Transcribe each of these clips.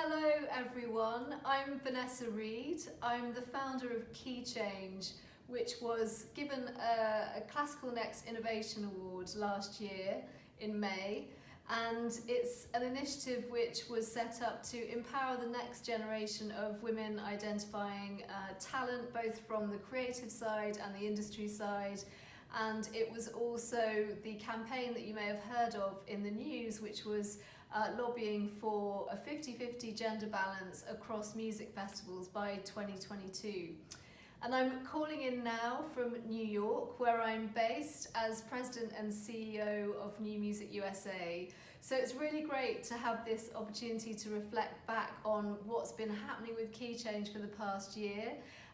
Hello everyone, I'm Vanessa Reed. I'm the founder of Keychange, which was given a Classical Next Innovation Award last year in May, and it's an initiative which was set up to empower the next generation of women identifying talent, both from the creative side and the industry side. And it was also the campaign that you may have heard of in the news, which was lobbying for a 50-50 gender balance across music festivals by 2022. And I'm calling in now from New York, where I'm based as President and CEO of New Music USA. So it's really great to have this opportunity to reflect back on what's been happening with Keychange for the past year,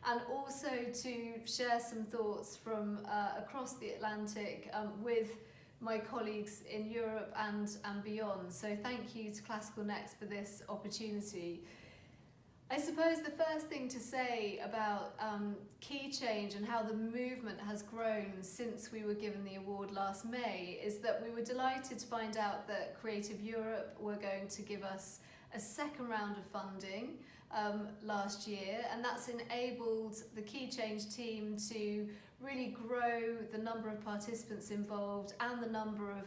and also to share some thoughts from across the Atlantic with my colleagues in Europe and beyond. So thank you to Classical Next for this opportunity. I suppose the first thing to say about Keychange and how the movement has grown since we were given the award last May is that we were delighted to find out that Creative Europe were going to give us a second round of funding last year, and that's enabled the Keychange team to really grow the number of participants involved and the number of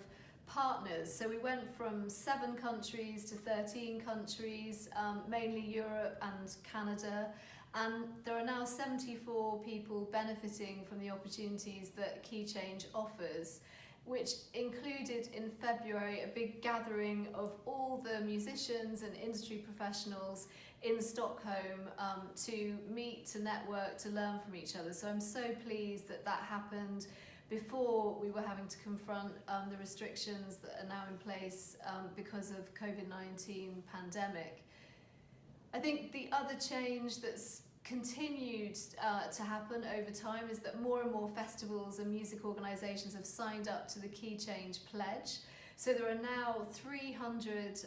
partners. So we went from 7 countries to 13 countries, mainly Europe and Canada, and there are now 74 people benefiting from the opportunities that Keychange offers, which included in February a big gathering of all the musicians and industry professionals in Stockholm to meet, to network, to learn from each other. So I'm so pleased that that happened before we were having to confront the restrictions that are now in place because of COVID-19 pandemic. I think the other change that's continued to happen over time is that more and more festivals and music organisations have signed up to the Keychange pledge. So there are now 300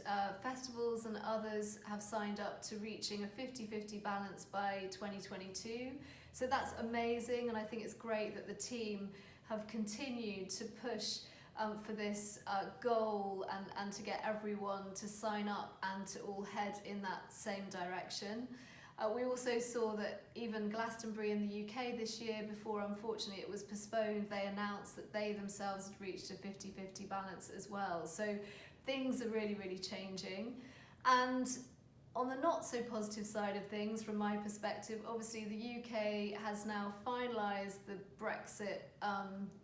festivals and others have signed up to reaching a 50-50 balance by 2022. So that's amazing, and I think it's great that the team have continued to push for this goal and to get everyone to sign up and to all head in that same direction. We also saw that even Glastonbury in the UK this year, before unfortunately it was postponed, they announced that they themselves had reached a 50-50 balance as well. So things are really, really changing. And on the not so positive side of things, from my perspective, obviously the UK has now finalised the Brexit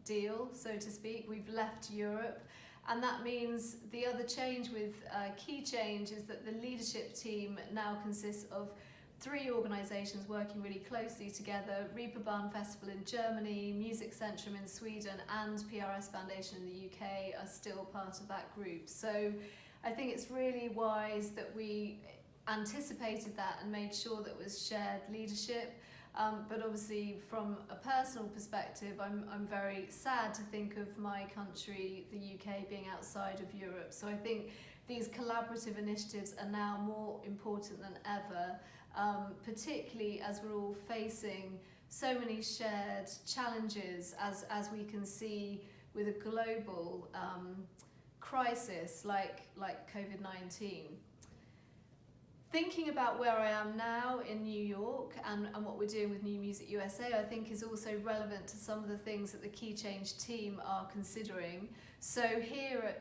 deal, so to speak. We've left Europe, and that means the other change with Keychange is that the leadership team now consists of 3 organisations working really closely together: Reeperbahn Festival in Germany, Music Centrum in Sweden, and PRS Foundation in the UK are still part of that group. So I think it's really wise that we anticipated that and made sure that it was shared leadership. But obviously from a personal perspective, I'm very sad to think of my country, the UK, being outside of Europe. So I think these collaborative initiatives are now more important than ever, particularly as we're all facing so many shared challenges, as we can see with a global crisis like COVID-19. Thinking about where I am now in New York and what we're doing with New Music USA, I think is also relevant to some of the things that the Keychange team are considering. So here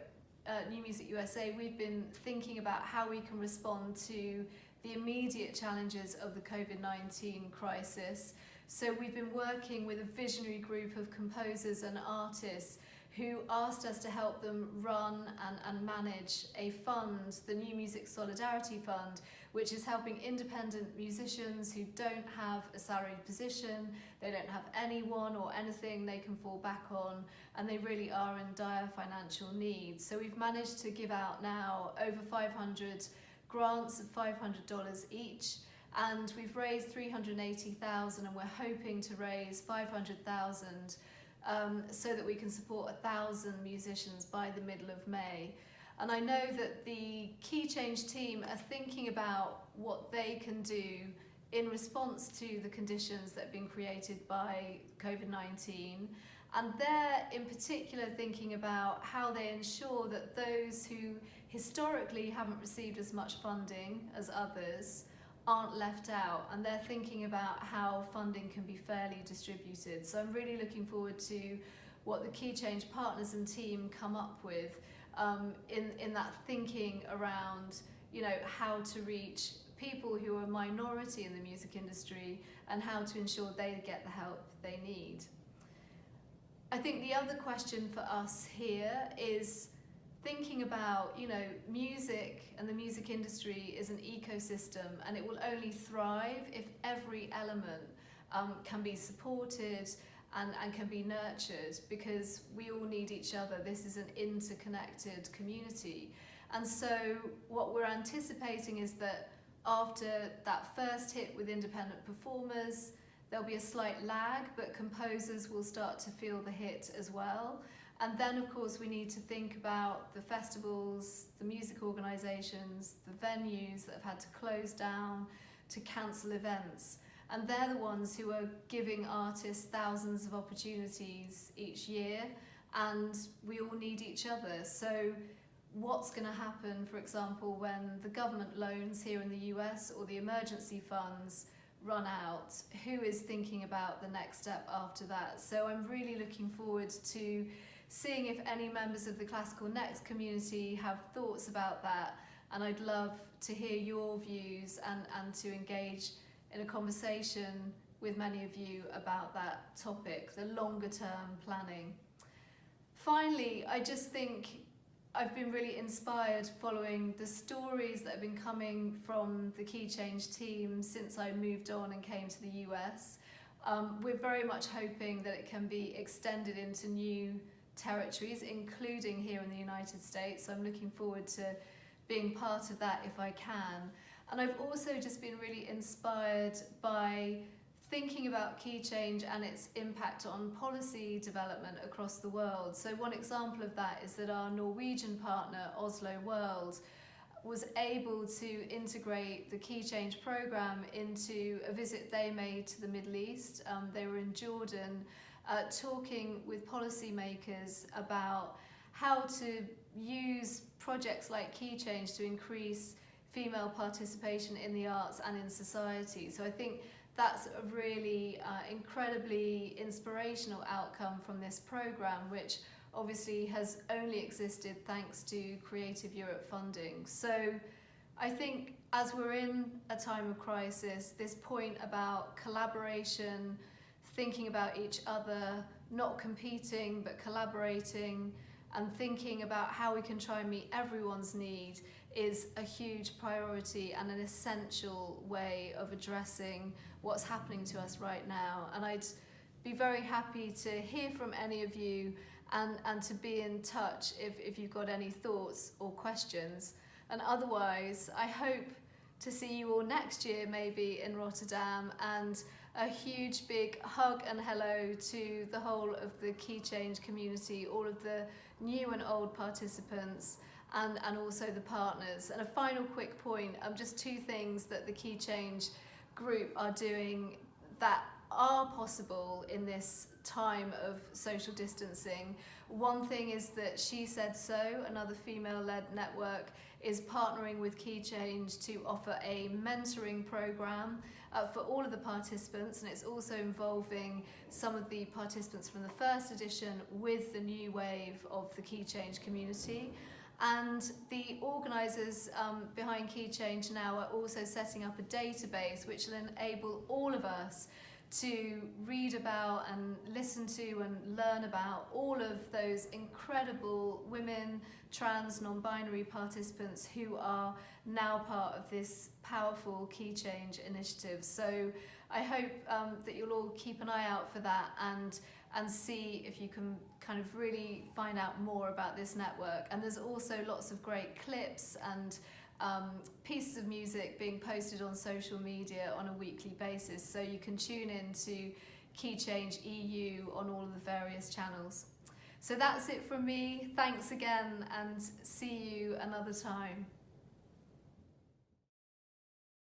at New Music USA, we've been thinking about how we can respond to the immediate challenges of the COVID-19 crisis. So we've been working with a visionary group of composers and artists who asked us to help them run and manage a fund, the New Music Solidarity Fund, which is helping independent musicians who don't have a salaried position, they don't have anyone or anything they can fall back on, and they really are in dire financial need. So we've managed to give out now over 500 grants of $500 each, and we've raised $380,000, and we're hoping to raise $500,000 so that we can support 1,000 musicians by the middle of May. And I know that the Keychange team are thinking about what they can do in response to the conditions that have been created by COVID-19, and they're in particular thinking about how they ensure that those who historically haven't received as much funding as others aren't left out, and they're thinking about how funding can be fairly distributed. So I'm really looking forward to what the Keychange partners and team come up with in that thinking around, you know, how to reach people who are a minority in the music industry and how to ensure they get the help they need. I think the other question for us here is thinking about, you know, music and the music industry is an ecosystem, and it will only thrive if every element can be supported and can be nurtured, because we all need each other. This is an interconnected community. And so what we're anticipating is that after that first hit with independent performers, there'll be a slight lag, but composers will start to feel the hit as well. And then, of course, we need to think about the festivals, the music organisations, the venues that have had to close down, to cancel events. And they're the ones who are giving artists thousands of opportunities each year, and we all need each other. So what's going to happen, for example, when the government loans here in the US or the emergency funds run out? Who is thinking about the next step after that? So I'm really looking forward to seeing if any members of the Classical Next community have thoughts about that, and I'd love to hear your views and to engage in a conversation with many of you about that topic, the longer term planning. Finally, I just think I've been really inspired following the stories that have been coming from the Keychange team since I moved on and came to the US. We're very much hoping that it can be extended into new territories, including here in the United States. So I'm looking forward to being part of that if I can. And I've also just been really inspired by thinking about Keychange and its impact on policy development across the world. So one example of that is that our Norwegian partner, Oslo World, was able to integrate the Keychange program into a visit they made to the Middle East. They were in Jordan, talking with policymakers about how to use projects like Keychange to increase female participation in the arts and in society. So I think that's a really incredibly inspirational outcome from this program, which obviously has only existed thanks to Creative Europe funding. So I think as we're in a time of crisis, this point about collaboration, thinking about each other, not competing but collaborating, and thinking about how we can try and meet everyone's need is a huge priority and an essential way of addressing what's happening to us right now. And I'd be very happy to hear from any of you and to be in touch if you've got any thoughts or questions. And otherwise, I hope to see you all next year, maybe in Rotterdam, and a huge big hug and hello to the whole of the Keychange community, all of the new and old participants, and also the partners. And a final quick point, just two things that the Keychange group are doing that are possible in this time of social distancing. One thing is that She Said So, another female-led network, is partnering with Keychange to offer a mentoring program for all of the participants, and it's also involving some of the participants from the first edition with the new wave of the Keychange community. And the organisers behind Keychange now are also setting up a database which will enable all of us to read about and listen to and learn about all of those incredible women, trans, non-binary participants who are now part of this powerful Keychange initiative. So I hope that you'll all keep an eye out for that and see if you can kind of really find out more about this network. And there's also lots of great clips and pieces of music being posted on social media on a weekly basis, so you can tune in to Keychange EU on all of the various channels. So that's it from me. Thanks again, and see you another time.